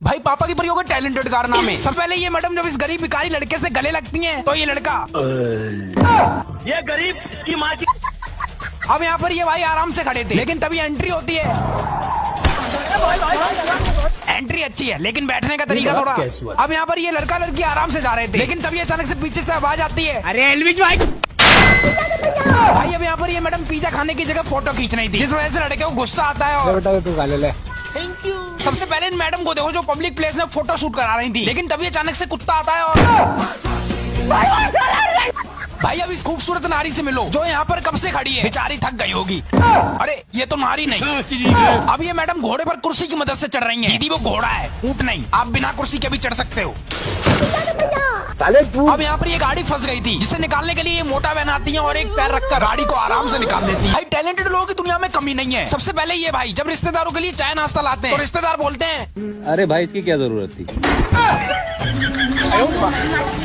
भाई पापा की परियों का टैलेंटेड कारनामे में सबसे पहले ये मैडम जब इस गरीब भिखारी लड़के से गले लगती हैं तो ये लड़का ये गरीब की माँ की। अब यहाँ पर ये भाई आराम से खड़े थे लेकिन तभी एंट्री होती है। एंट्री अच्छी है लेकिन बैठने का तरीका थोड़ा। अब यहाँ पर ये लड़का लड़की आराम से जा रहे थे लेकिन तभी अचानक से पीछे से आवाज आती है, अरे एलविश भाई भाई अब यहाँ पर ये मैडम पिज्जा खाने की जगह फोटो खींच रही थी जिस वजह से लड़के को गुस्सा आता है। और थैंक यू। सबसे पहले इन मैडम को देखो जो पब्लिक प्लेस में फोटो शूट करा रही थी लेकिन तभी अचानक से कुत्ता आता है और भाई अब इस खूबसूरत नारी से मिलो जो यहाँ पर कब से खड़ी है, बेचारी थक गई होगी। अरे ये तो नारी नहीं। अब ये मैडम घोड़े पर कुर्सी की मदद से चढ़ रही हैं। दीदी वो घोड़ा है ऊंट नहीं, आप बिना कुर्सी के भी चढ़ सकते हो। अब यहाँ पर ये गाड़ी फंस गई थी जिसे निकालने के लिए ये मोटा वैन आती है और एक पैर रखकर गाड़ी को आराम से निकाल देती है। भाई टैलेंटेड लोगों की दुनिया में कमी नहीं है। सबसे पहले ये भाई जब रिश्तेदारों के लिए चाय नाश्ता लाते हैं तो रिश्तेदार बोलते हैं अरे भाई इसकी क्या जरूरत थी।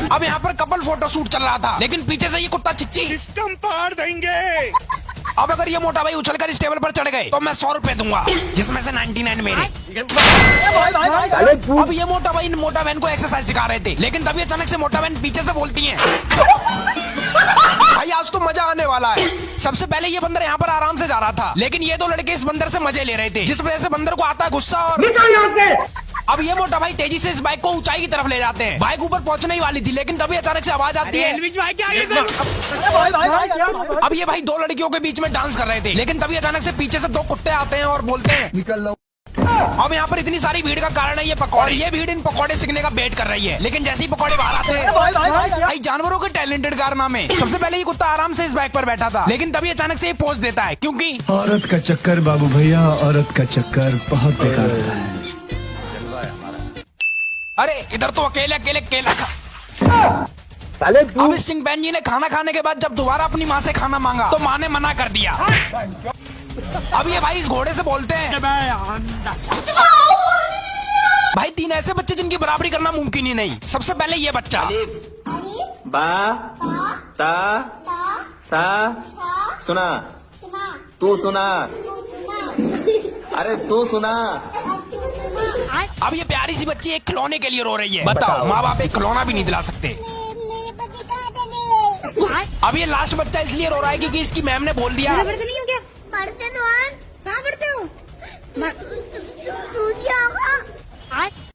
अब यहाँ पर कपल फोटो शूट चल रहा था लेकिन पीछे से ये कुत्ता चिच्ची सिस्टम पार देंगे। अब अगर ये मोटा भाई उछलकर इस टेबल पर चढ़ गए तो मैं 100 रुपए दूंगा जिसमें से 99 मेरे। अब ये मोटा भाई मोटा वैन को एक्सरसाइज सिखा रहे थे लेकिन तभी अचानक से मोटा वैन पीछे से बोलती है भाई आज तो मजा आने वाला है। सबसे पहले ये बंदर यहाँ पर आराम से जा रहा था लेकिन ये दो लड़के इस बंदर से मजे ले रहे थे जिस वजह से बंदर को आता है गुस्सा और निकल यहाँ से। अब ये मोटा भाई तेजी से इस बाइक को ऊंचाई की तरफ ले जाते हैं। बाइक ऊपर पहुंचने ही वाली थी लेकिन तभी अचानक से आवाज आती है, एलविश भाई क्या ये अब ये भाई दो लड़कियों के बीच में डांस कर रहे थे लेकिन तभी अचानक से पीछे से दो कुत्ते आते हैं और बोलते हैं निकल लो। अब यहाँ पर इतनी सारी भीड़ का कारण है ये पकौड़े। ये भीड़ इन पकौड़े सीखने का वेट कर रही है लेकिन जैसे ही पकौड़े बाहर आते हैं भाई जानवरों के टैलेंटेड कारनामे। सबसे पहले ये कुत्ता आराम से इस बाइक पर बैठा था लेकिन तभी अचानक से ये पोज देता है क्योंकि औरत का चक्कर बाबू भैया, औरत का चक्कर बहुत बेकार होता है। अरे इधर तो अकेले अकेले केला खा। अब इस सिंह बहन जी ने खाना खाने के बाद जब दोबारा अपनी माँ से खाना मांगा तो माँ ने मना कर दिया। अब ये भाई इस घोड़े से बोलते हैं भाई 3 ऐसे बच्चे जिनकी बराबरी करना मुमकिन ही नहीं। सबसे पहले ये बच्चा बा ता सा सुना तू सुना अरे तू सुना। अब ये प्यारी सी बच्ची एक खिलौने के लिए रो रही है। बताओ माँ बाप एक खिलौना भी नहीं दिला सकते। अब ये लास्ट बच्चा इसलिए रो रहा है क्योंकि इसकी मैम ने बोल दिया पढ़ते नहीं हो क्या? पढ़ते तो कहाँ पढ़ते हो?